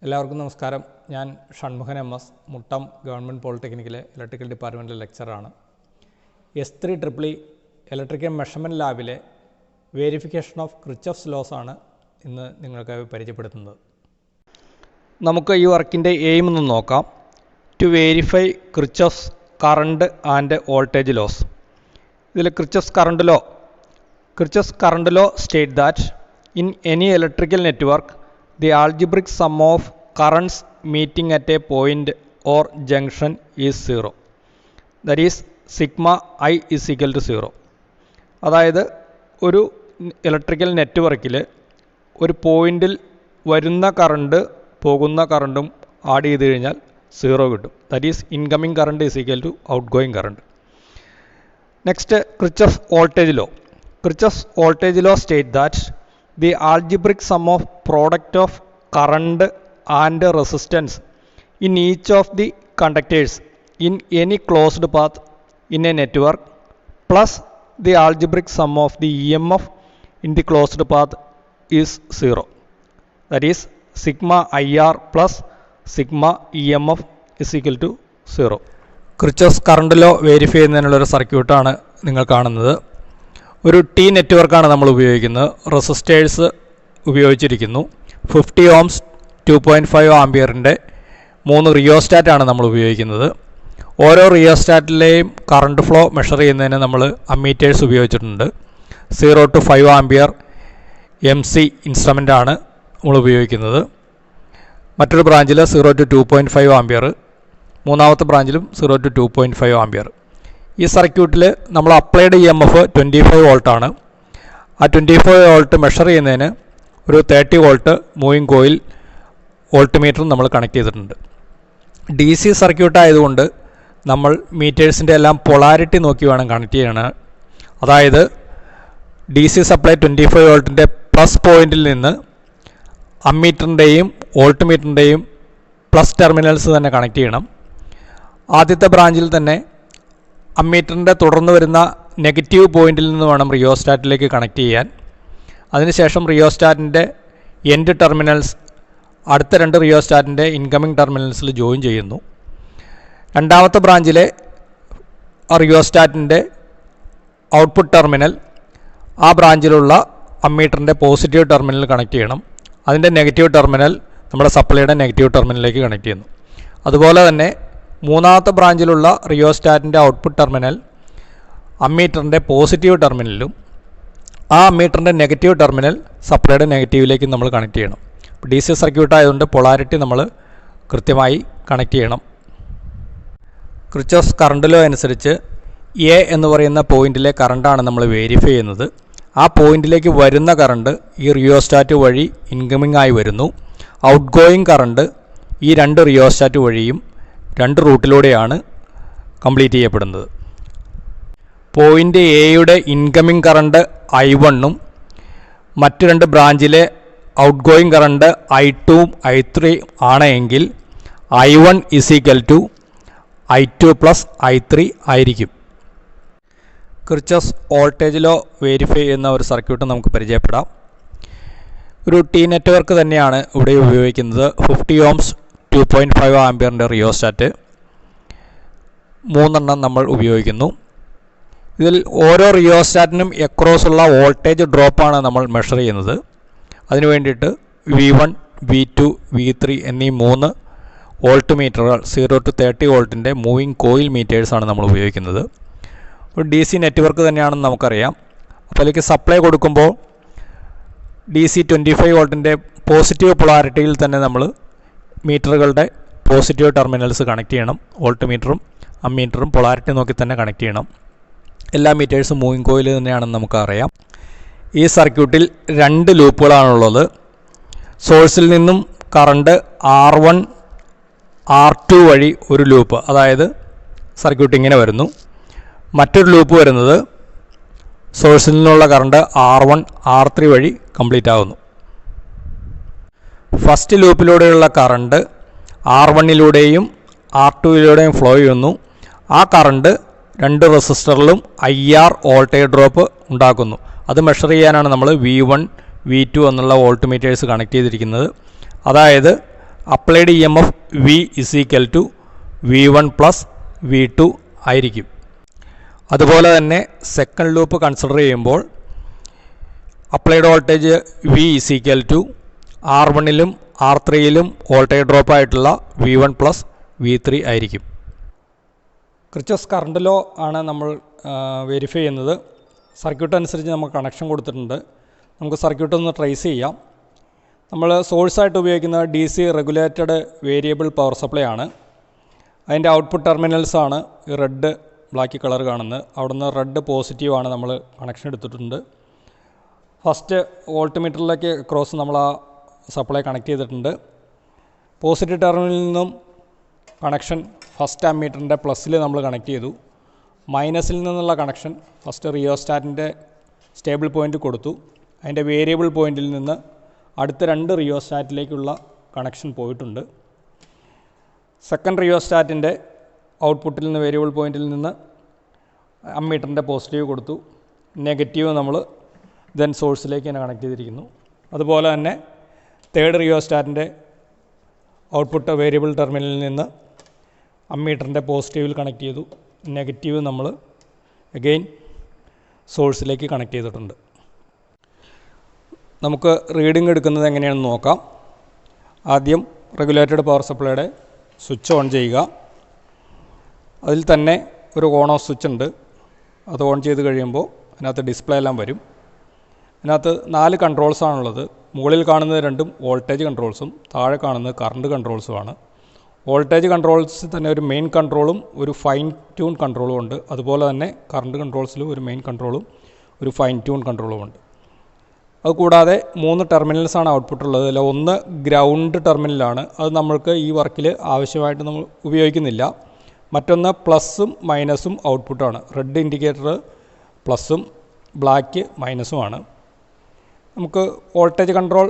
എല്ലാവർക്കും നമസ്കാരം. ഞാൻ ഷൺമുഖൻ എം.എസ്. മുട്ടം ഗവൺമെൻറ് പോളിടെക്നിക്കിലെ ഇലക്ട്രിക്കൽ ഡിപ്പാർട്ട്മെൻറ്റിലെ ലെക്ചറാണ്. S3EE ഇലക്ട്രിക്കൽ മെഷർമെൻറ്റ് ലാബിലെ വേരിഫിക്കേഷൻ ഓഫ് ക്രിച്ചോഫ്സ് ലോസ് ആണ് ഇന്ന് നിങ്ങൾക്ക് പരിചയപ്പെടുത്തുന്നത്. നമുക്ക് ഈ വർക്കിൻ്റെ എയിം ഒന്ന് നോക്കാം. To verify Kirchhoff's current and voltage laws. ഇതിൽ Kirchhoff's current law state that in any electrical network the algebraic sum of currents meeting at a point or junction is 0. That is sigma I is equal to 0. അതായത് ഒരു electrical നെറ്റ്വർക്കിൽ ഒരു പോയിന്റിൽ വരുന്ന current പോകുന്ന കറണ്ടും add ചെയ്ത് കഴിഞ്ഞാൽ 0 കിട്ടും. That is incoming current is equal to outgoing current. Next Kirchhoff's voltage law state that the algebraic sum of product of current and resistance in each of the conductors in any closed path in a network plus the algebraic sum of the EMF in the closed path is 0. That is sigma IR plus sigma EMF is equal to 0. Kirchhoff's current law verify ചെയ്യുന്നതിനുള്ളൊരു സർക്യൂട്ടാണ് നിങ്ങൾ കാണുന്നത്. ഒരു T നെറ്റ്വർക്കാണ് നമ്മൾ ഉപയോഗിക്കുന്നത്. Resistors ഉപയോഗിച്ചിരിക്കുന്നു. 50 ohms 2.5 ആംപിയറിൻ്റെ 3 റിയോസ്റ്റാറ്റാണ് നമ്മൾ ഉപയോഗിക്കുന്നത്. ഓരോ റിയോസ്റ്റാറ്റിലെയും കറണ്ട് ഫ്ലോ മെഷർ ചെയ്യുന്നതിന് നമ്മൾ അമ്മീറ്റേഴ്സ് ഉപയോഗിച്ചിട്ടുണ്ട്. 0 to 5 ആംപിയർ MC ഇൻസ്ട്രുമെൻ്റാണ് നമ്മൾ ഉപയോഗിക്കുന്നത്. മറ്റൊരു ബ്രാഞ്ചിൽ 0 to 2.5 ആംപിയർ, മൂന്നാമത്തെ ബ്രാഞ്ചിലും 0 to 2.5 ആംപിയർ. ഈ സർക്യൂട്ടിൽ നമ്മൾ അപ്ലൈഡ് EMF 25 വോൾട്ടാണ്. ആ 25 വോൾട്ട് മെഷർ ചെയ്യുന്നതിന് ഒരു 30 വോൾട്ട് മൂവിങ് കോയിൽ വോൾട്ട്മീറ്ററും നമ്മൾ കണക്ട് ചെയ്തിട്ടുണ്ട്. DC സർക്യൂട്ട് ആയതുകൊണ്ട് നമ്മൾ മീറ്റേഴ്സിൻ്റെ എല്ലാം പൊളാരിറ്റി നോക്കി വേണം കണക്ട് ചെയ്യണം. അതായത് DC സപ്ലൈ 25 വോൾട്ടിൻ്റെ പ്ലസ് പോയിന്റിൽ നിന്ന് അമ്മീറ്ററിൻ്റെയും വോൾട്ട്മീറ്ററിൻ്റെയും പ്ലസ് ടെർമിനൽസ് തന്നെ കണക്ട് ചെയ്യണം. ആദ്യത്തെ ബ്രാഞ്ചിൽ തന്നെ അമ്മീറ്ററിൻ്റെ തുടർന്ന് വരുന്ന നെഗറ്റീവ് പോയിന്റിൽ നിന്ന് വേണം റിയോസ്റ്റാറ്റിലേക്ക് കണക്ട് ചെയ്യാൻ. അതിനുശേഷം റിയോസ്റ്റാറ്റിൻ്റെ എൻഡ് ടെർമിനൽസ് അടുത്ത 2 റിയോസ്റ്റാറ്റിൻ്റെ ഇൻകമിംഗ് ടെർമിനൽസിൽ ജോയിൻ ചെയ്യുന്നു. രണ്ടാമത്തെ ബ്രാഞ്ചിലെ റിയോസ്റ്റാറ്റിൻ്റെ ഔട്ട്പുട്ട് ടെർമിനൽ ആ ബ്രാഞ്ചിലുള്ള അമ്മീറ്ററിൻ്റെ പോസിറ്റീവ് ടെർമിനൽ കണക്ട് ചെയ്യണം. അതിൻ്റെ നെഗറ്റീവ് ടെർമിനൽ നമ്മുടെ സപ്ലൈയുടെ നെഗറ്റീവ് ടെർമിനലിലേക്ക് കണക്ട് ചെയ്യുന്നു. അതുപോലെ തന്നെ മൂന്നാമത്തെ ബ്രാഞ്ചിലുള്ള റിയോസ്റ്റാറ്റിൻ്റെ ഔട്ട്പുട്ട് ടെർമിനൽ അമ്മീറ്ററിൻ്റെ പോസിറ്റീവ് ടെർമിനലിലും ആ അമ്മീറ്ററിൻ്റെ നെഗറ്റീവ് ടെർമിനൽ സപ്ലൈയുടെ നെഗറ്റീവിലേക്ക് നമ്മൾ കണക്ട് ചെയ്യണം. DC സർക്യൂട്ട് ആയതുകൊണ്ട് പൊളാരിറ്റി നമ്മൾ കൃത്യമായി കണക്ട് ചെയ്യണം. ക്രിച്ചോഫ്സ് കറണ്ട് ലോ അനുസരിച്ച് A എന്ന് പറയുന്ന പോയിന്റിലെ കറണ്ടാണ് നമ്മൾ വെരിഫൈ ചെയ്യുന്നത്. ആ പോയിന്റിലേക്ക് വരുന്ന കറണ്ട് ഈ റിയോസ്റ്റാറ്റ് വഴി ഇൻകമിംഗ് ആയി വരുന്നു. ഔട്ട് ഗോയിങ് കറണ്ട് ഈ 2 റിയോസ്റ്റാറ്റ് വഴിയും 2 റൂട്ടിലൂടെയാണ് കംപ്ലീറ്റ് ചെയ്യപ്പെടുന്നത്. പോയിൻ്റ് എയുടെ ഇൻകമിംഗ് കറണ്ട് I1ഉം മറ്റ് 2 ബ്രാഞ്ചിലെ ഔട്ട് ഗോയിങ് കറണ്ട് I2ഉം I3 ആണ് എങ്കിൽ I1 is equal to I2 plus I3 ആയിരിക്കും. ക്രിച്ചോഫ്സ് വോൾട്ടേജ് ലോ വെരിഫൈ ചെയ്യുന്ന ഒരു സർക്യൂട്ട് നമുക്ക് പരിചയപ്പെടാം. ഒരു T നെറ്റ്വർക്ക് തന്നെയാണ് ഇവിടെ ഉപയോഗിക്കുന്നത്. 50 ohms 2.5 ആംപിയറിൻ്റെ റിയോസ്റ്റാറ്റ് 3 നമ്മൾ ഉപയോഗിക്കുന്നു. ഇതിൽ ഓരോ റിയോസ്റ്റാറ്റിനും എക്രോസ് ഉള്ള വോൾട്ടേജ് ഡ്രോപ്പാണ് നമ്മൾ മെഷർ ചെയ്യുന്നത്. അതിനു വേണ്ടിയിട്ട് V1, V2, V3 എന്നീ 3 വോൾട്ട് മീറ്ററുകൾ 0 to 30 വോൾട്ടിൻ്റെ മൂവിങ് കോയിൽ മീറ്റേഴ്സാണ് നമ്മൾ ഉപയോഗിക്കുന്നത്. ഒരു DC നെറ്റ്വർക്ക് തന്നെയാണെന്ന് നമുക്കറിയാം. അപ്പോൾ അതിലേക്ക് സപ്ലൈ കൊടുക്കുമ്പോൾ DC 25 വോൾട്ടിൻ്റെ പോസിറ്റീവ് പൊളാരിറ്റിയിൽ തന്നെ നമ്മൾ മീറ്ററുകളുടെ പോസിറ്റീവ് ടെർമിനൽസ് കണക്ട് ചെയ്യണം. വോൾട്ട് മീറ്ററും അമ്മീറ്ററും പൊളാരിറ്റി നോക്കി തന്നെ കണക്ട് ചെയ്യണം. എല്ലാ മീറ്റേഴ്സും മൂവിങ് കോയിൽ തന്നെയാണെന്ന് നമുക്കറിയാം. ഈ സർക്യൂട്ടിൽ 2 ലൂപ്പുകളാണുള്ളത്. സോഴ്സിൽ നിന്നും കറണ്ട് R1 R2 വഴി ഒരു ലൂപ്പ്, അതായത് സർക്യൂട്ട് ഇങ്ങനെ വരുന്നു. മറ്റൊരു ലൂപ്പ് വരുന്നത് സോഴ്സിൽ നിന്നുള്ള കറണ്ട് R1 R3 വഴി കംപ്ലീറ്റ് ആകുന്നു. ഫസ്റ്റ് ലൂപ്പിലൂടെയുള്ള കറണ്ട് R1ലൂടെയും R2യിലൂടെയും ഫ്ലോ ചെയ്യുന്നു. ആ കറണ്ട് 2 റെസിസ്റ്ററിലും IR വോൾട്ടേജ് ഡ്രോപ്പ് ഉണ്ടാക്കുന്നു. അത് മെഷർ ചെയ്യാനാണ് നമ്മൾ V1, V2 എന്നുള്ള വോൾട്ട് മീറ്റേഴ്സ് കണക്ട് ചെയ്തിരിക്കുന്നത്. അതായത് applied E M F V is equal to V1 plus V2 ആയിരിക്കും. അതുപോലെ തന്നെ സെക്കൻഡ് ലൂപ്പ് കൺസിഡർ ചെയ്യുമ്പോൾ applied voltage V is equal to R1ലും R3യിലും വോൾട്ടേജ് ഡ്രോപ്പ് ആയിട്ടുള്ള V1 പ്ലസ് V3 ആയിരിക്കും. കിർച്ചോഫ് കറണ്ട് ലോ ആണ് നമ്മൾ വെരിഫൈ ചെയ്യുന്നത്. സർക്യൂട്ട് അനുസരിച്ച് നമുക്ക് കണക്ഷൻ കൊടുത്തിട്ടുണ്ട്. നമുക്ക് സർക്യൂട്ട് ഒന്ന് ട്രേസ് ചെയ്യാം. നമ്മൾ സോഴ്സായിട്ട് ഉപയോഗിക്കുന്ന DC regulated variable power supply ആണ്. അതിൻ്റെ ഔട്ട്പുട്ട് ടെർമിനൽസാണ് ഈ റെഡ് ബ്ലാക്ക് കളർ കാണുന്നത്. അവിടുന്ന് റെഡ് പോസിറ്റീവാണ് നമ്മൾ കണക്ഷൻ എടുത്തിട്ടുണ്ട്. ഫസ്റ്റ് വോൾട്ട് മീറ്ററിലേക്ക് ക്രോസ് നമ്മൾ ആ സപ്ലൈ കണക്ട് ചെയ്തിട്ടുണ്ട്. പോസിറ്റീവ് ടെർമിനലിൽ നിന്നും കണക്ഷൻ ഫസ്റ്റ് അമ്മീറ്ററിൻ്റെ പ്ലസ്സിൽ നമ്മൾ കണക്ട് ചെയ്തു. മൈനസിൽ നിന്നുള്ള കണക്ഷൻ ഫസ്റ്റ് റിയോസ്റ്റാറ്റിൻ്റെ സ്റ്റേബിൾ പോയിൻ്റ് കൊടുത്തു. അതിൻ്റെ വേരിയബിൾ പോയിൻറ്റിൽ നിന്ന് അടുത്ത 2 റിയോസ്റ്റാറ്റിലേക്കുള്ള കണക്ഷൻ പോയിട്ടുണ്ട്. സെക്കൻഡ് റിയോസ്റ്റാറ്റിൻ്റെ ഔട്ട്പുട്ടിൽ നിന്ന് വേരിയബിൾ പോയിൻറ്റിൽ നിന്ന് അമ്മീറ്ററിൻ്റെ പോസിറ്റീവ് കൊടുത്തു. നെഗറ്റീവ് നമ്മൾ ദെൻ സോഴ്സിലേക്ക് തന്നെ കണക്ട് ചെയ്തിരിക്കുന്നു. അതുപോലെ തന്നെ തേർഡ് റിയോസ്റ്റാറ്റിൻ്റെ ഔട്ട്പുട്ട് വേരിയബിൾ ടെർമിനലിൽ നിന്ന് അമ്മീറ്ററിൻ്റെ പോസിറ്റീവിൽ കണക്ട് ചെയ്തു. നെഗറ്റീവ് നമ്മൾ അഗെയിൻ സോഴ്സിലേക്ക് കണക്ട് ചെയ്തിട്ടുണ്ട്. നമുക്ക് റീഡിംഗ് എടുക്കുന്നത് എങ്ങനെയാണെന്ന് നോക്കാം. ആദ്യം റെഗുലേറ്റഡ് പവർ സപ്ലൈയുടെ സ്വിച്ച് ഓൺ ചെയ്യുക. അതിൽ തന്നെ ഒരു ഓൺ ഓഫ് സ്വിച്ച് ഉണ്ട്. അത് ഓൺ ചെയ്ത് കഴിയുമ്പോൾ അതിനകത്ത് ഡിസ്പ്ലേ എല്ലാം വരും. അതിനകത്ത് 4 കൺട്രോൾസാണുള്ളത്. മുകളിൽ കാണുന്നത് 2 വോൾട്ടേജ് കൺട്രോൾസും താഴെ കാണുന്നത് കറണ്ട് കൺട്രോൾസുമാണ്. വോൾട്ടേജ് കൺട്രോൾസ് തന്നെ ഒരു മെയിൻ കൺട്രോളും ഒരു ഫൈൻ ട്യൂൺ കൺട്രോളും ഉണ്ട്. അതുപോലെ തന്നെ കറണ്ട് കൺട്രോൾസിലും ഒരു മെയിൻ കൺട്രോളും ഒരു ഫൈൻ ട്യൂൺ കൺട്രോളും ഉണ്ട്. അതുകൂടാതെ 3 ടെർമിനൽസാണ് ഔട്ട്പുട്ടുള്ളത്. അതിൽ ഒന്ന് ഗ്രൗണ്ട് ടെർമിനലാണ്. അത് നമ്മൾക്ക് ഈ വർക്കിൽ ആവശ്യമായിട്ട് നമ്മൾ ഉപയോഗിക്കുന്നില്ല. മറ്റൊന്ന് പ്ലസ്സും മൈനസും ഔട്ട്പുട്ടാണ്. റെഡ് ഇൻഡിക്കേറ്റർ പ്ലസ്സും ബ്ലാക്ക് മൈനസുമാണ്. നമുക്ക് വോൾട്ടേജ് കൺട്രോൾ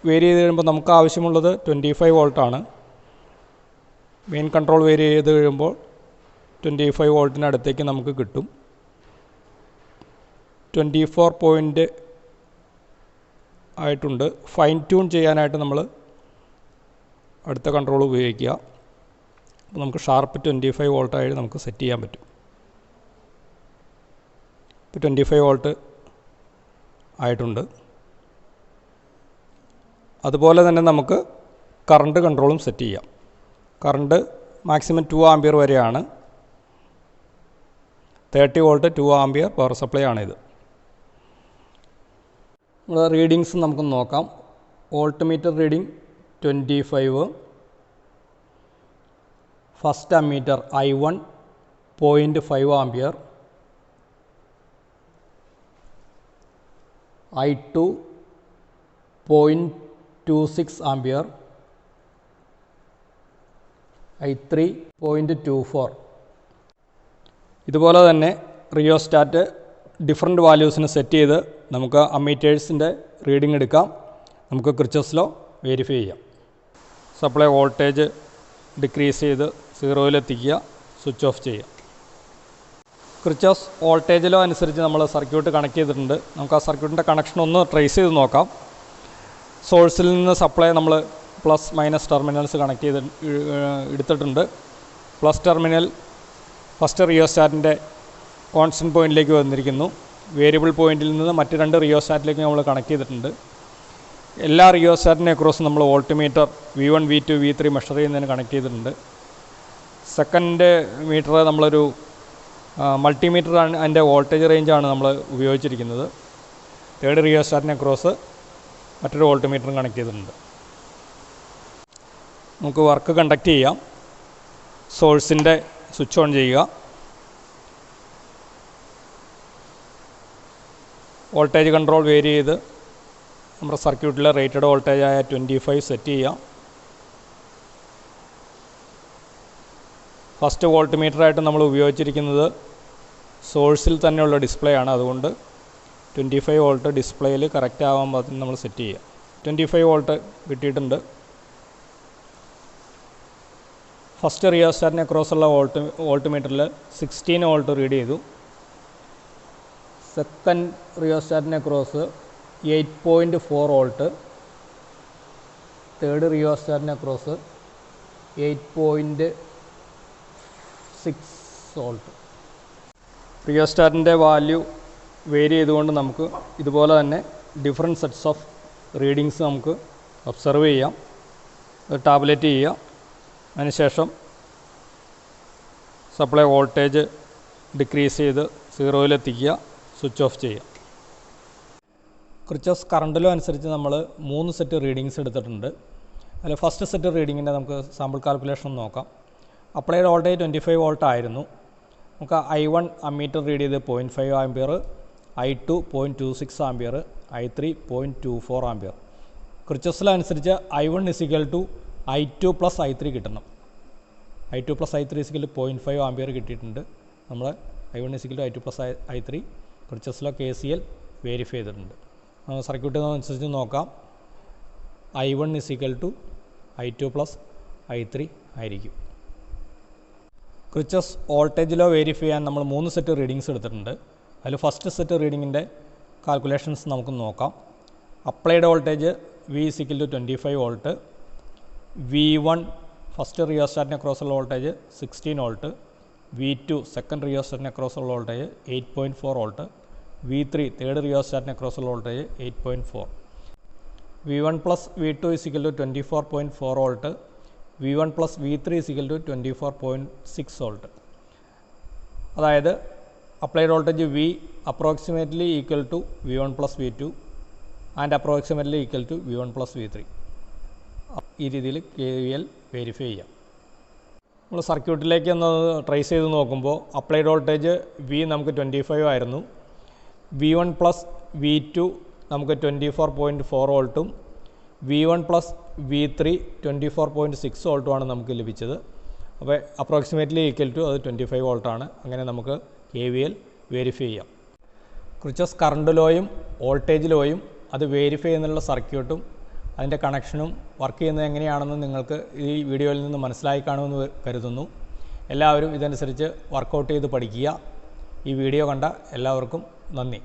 വേരി ചെയ്ത് കഴിയുമ്പോൾ നമുക്ക് ആവശ്യമുള്ളത് 25 വോൾട്ടാണ്. മെയിൻ കൺട്രോൾ വേരി ചെയ്ത് കഴിയുമ്പോൾ 25 വോൾട്ടിനടുത്തേക്ക് നമുക്ക് കിട്ടും. 24 പോയിൻ്റ് ആയിട്ടുണ്ട്. ഫൈൻ ട്യൂൺ ചെയ്യാനായിട്ട് നമ്മൾ അടുത്ത കൺട്രോൾ ഉപയോഗിക്കുക. അപ്പോൾ നമുക്ക് ഷാർപ്പ് 25 വോൾട്ടായിട്ട് നമുക്ക് സെറ്റ് ചെയ്യാൻ പറ്റും. ഇപ്പോൾ 25 വോൾട്ട് ആയിട്ടുണ്ട്. അതുപോലെ തന്നെ നമുക്ക് കറണ്ട് കൺട്രോളും സെറ്റ് ചെയ്യാം. കറണ്ട് മാക്സിമം 2 ആമ്പിയർ വരെയാണ്. 30 വോൾട്ട് 2 ആമ്പിയർ പവർ സപ്ലൈ ആണിത്. നമ്മുടെ റീഡിങ്സ് നമുക്ക് നോക്കാം. Volt meter reading 25. First ammeter I1 0.5 ampere, I2 0.26 ampere, I3 0.24. ഇതുപോലെ തന്നെ റിയോസ്റ്റാറ്റ് ഡിഫറെൻറ്റ് വാല്യൂസിന് സെറ്റ് ചെയ്ത് നമുക്ക് അമ്മീറ്റേഴ്സിൻ്റെ റീഡിംഗ് എടുക്കാം. നമുക്ക് കിർച്ചോഫ് ലോ വെരിഫൈ ചെയ്യാം. സപ്ലൈ വോൾട്ടേജ് ഡിക്രീസ് ചെയ്ത് 0-ലെത്തിക്കുക, സ്വിച്ച് ഓഫ് ചെയ്യുക. കിർച്ചോഫ് വോൾട്ടേജ് ലോ അനുസരിച്ച് നമ്മൾ സർക്യൂട്ട് കണക്ട് ചെയ്തിട്ടുണ്ട്. നമുക്ക് ആ സർക്യൂട്ടിൻ്റെ കണക്ഷൻ ഒന്ന് ട്രേസ് ചെയ്ത് നോക്കാം. സോഴ്സിൽ നിന്ന് സപ്ലൈ നമ്മൾ പ്ലസ് മൈനസ് ടെർമിനൽസ് കണക്ട് ചെയ്ത് എടുത്തിട്ടുണ്ട്. പ്ലസ് ടെർമിനൽ ഫസ്റ്റ് റിയോസ്റ്റാറ്റിൻ്റെ കോൺസ്റ്റൻറ്റ് പോയിൻറ്റിലേക്ക് വന്നിരിക്കുന്നു. വേരിയബിൾ പോയിൻറ്റിൽ നിന്ന് മറ്റ് 2 റിയോസ്റ്റാറ്റിലേക്ക് നമ്മൾ കണക്ട് ചെയ്തിട്ടുണ്ട്. എല്ലാ റിയോസ്റ്റാറ്റിനെ അക്രോസ് നമ്മൾ volt meter V1, V2, V3 measure ചെയ്യുന്നതിന് കണക്ട് ചെയ്തിട്ടുണ്ട്. സെക്കൻഡ് മീറ്റർ നമ്മളൊരു മൾട്ടിമീറ്റർ അതിൻ്റെ വോൾട്ടേജ് റേഞ്ചാണ് നമ്മൾ ഉപയോഗിച്ചിരിക്കുന്നത്. തേർഡ് റിയോസ്റ്റാറ്റിനെ അക്രോസ് മറ്റൊരു വോൾട്ട് മീറ്ററും കണക്ട് ചെയ്തിട്ടുണ്ട്. നമുക്ക് വർക്ക് കണ്ടക്ട് ചെയ്യാം. സോഴ്സിൻ്റെ സ്വിച്ച് ഓൺ ചെയ്യുക. വോൾട്ടേജ് കൺട്രോൾ വേരി ചെയ്ത് നമ്മുടെ സർക്യൂട്ടിലെ റേറ്റഡ് വോൾട്ടേജായ 25 സെറ്റ് ചെയ്യാം. ഫസ്റ്റ് വോൾട്ട് മീറ്ററായിട്ട് നമ്മൾ ഉപയോഗിച്ചിരിക്കുന്നത് സോഴ്സിൽ തന്നെയുള്ള ഡിസ്പ്ലേ ആണ്. അതുകൊണ്ട് 25 വോൾട്ട് ഡിസ്പ്ലേയിൽ കറക്റ്റ് ആവാൻ പാകത്തിന് നമ്മൾ സെറ്റ് ചെയ്യുക. 25 വോൾട്ട് കിട്ടിയിട്ടുണ്ട്. ഫസ്റ്റ് റിയോസ്റ്റാറ്റിനെ അക്രോസുള്ള വോൾട്ട് മീറ്ററിൽ 16 വോൾട്ട് റീഡ് ചെയ്തു. സെക്കൻഡ് റിയോസ്റ്റാറ്റിനെ അക്രോസ് 8.4 വോൾട്ട്. തേർഡ് റിയോസ്റ്റാറ്റിനെ അക്രോസ് 8.6 വോൾട്ട്. റിയോസ്റ്റാറ്റിൻ്റെ വാല്യൂ വേരി ചെയ്തുകൊണ്ട് നമുക്ക് ഇതുപോലെ തന്നെ ഡിഫറെൻറ്റ് സെറ്റ്സ് ഓഫ് റീഡിങ്സ് നമുക്ക് ഒബ്സർവ് ചെയ്യാം. ടാബ്ലറ്റ് ചെയ്യുക. അതിനുശേഷം സപ്ലൈ വോൾട്ടേജ് ഡിക്രീസ് ചെയ്ത് 0-ലെത്തിക്കുക. സ്വിച്ച് ഓഫ് ചെയ്യുക. കിർച്ചോഫ്സ് കറണ്ട് ലോ അനുസരിച്ച് നമ്മൾ 3 സെറ്റ് റീഡിങ്സ് എടുത്തിട്ടുണ്ട്. അതിൽ ഫസ്റ്റ് സെറ്റ് റീഡിങ്ങിൻ്റെ നമുക്ക് സാമ്പിൾ കാൽക്കുലേഷൻ നോക്കാം. അപ്ലൈഡ് വോൾട്ടേജ് 25 വോൾട്ട് ആയിരുന്നു. നമുക്ക് I1 അമ്മീറ്റർ റീഡ് ചെയ്ത് 0.5 ampere, I2 0.26 ampere, I3 0.24 ampere. Kirchhoff's law അനുസരിച്ച് I1 I2 + I3 കിട്ടണം. I2 + I3 0.5 ആംപിയർ കിട്ടിയിട്ടുണ്ട്. നമ്മൾ I1 I2 + I3 Kirchhoff's law KCL verify ചെയ്തിട്ടുണ്ട്. സർക്യൂട്ട് അനുസരിച്ച് നോക്കാം. I1 I2 + I3 ആയിരിക്കും. കിർച്ചോഫ്സ് വോൾട്ടേജ് ലോ വേരിഫൈ ചെയ്യാൻ നമ്മൾ 3 സെറ്റ് റീഡിങ്സ് എടുത്തിട്ടുണ്ട്. അതിൽ ഫസ്റ്റ് സെറ്റ് റീഡിങ്ങിൻ്റെ കാൽക്കുലേഷൻസ് നമുക്ക് നോക്കാം. Applied voltage V 25 volt. V1 first റിയോസ്റ്റാറ്റിന് അക്രോസുള്ള വോൾട്ടേജ് 16 വോൾട്ട്. V2 സെക്കൻഡ് റിയോസ്റ്റാറ്റിന് അക്രോസുള്ള വോൾട്ടേജ് 8.4 വോൾട്ട്. V3 തേർഡ് റിയോസ്റ്റാറ്റിന് അക്രോസുള്ള voltage 8.4. V1 + V2 24.4 volt. V1 + V3 24.6 volt. അതായത് applied voltage V approximately equal to V1 + V2 and approximately equal to V1 + V3. ഈ രീതിയിൽ KVL verify ചെയ്യാം. നമ്മൾ സർക്യൂട്ടിലേക്ക് ഒന്ന് ട്രേസ് ചെയ്ത് നോക്കുമ്പോൾ അപ്ലൈഡ് വോൾട്ടേജ് V നമുക്ക് 25 ആയിരുന്നു. V1 + V2 നമുക്ക് 24.4 വോൾട്ടും V1 + V3 24.6 വോൾട്ടുമാണ് നമുക്ക് ലഭിച്ചത്. അപ്പോൾ അപ്രോക്സിമേറ്റ്ലി ഈക്വൽ ടു അത് 25 വോൾട്ടാണ്. അങ്ങനെ നമുക്ക് KVL വെരിഫൈ ചെയ്യാം. കിർച്ചോഫ്സ് കറണ്ട് ലോയും വോൾട്ടേജ് ലോയും അത് വെരിഫൈ ചെയ്യുന്നുള്ള സർക്യൂട്ടും അതിൻ്റെ കണക്ഷനും വർക്ക് ചെയ്യുന്നത് എങ്ങനെയാണെന്ന് നിങ്ങൾക്ക് ഈ വീഡിയോയിൽ നിന്ന് മനസ്സിലായി കാണുമെന്ന് കരുതുന്നു. എല്ലാവരും ഇതനുസരിച്ച് വർക്കൗട്ട് ചെയ്ത് പഠിക്കുക. ഈ വീഡിയോ കണ്ട എല്ലാവർക്കും നന്ദി.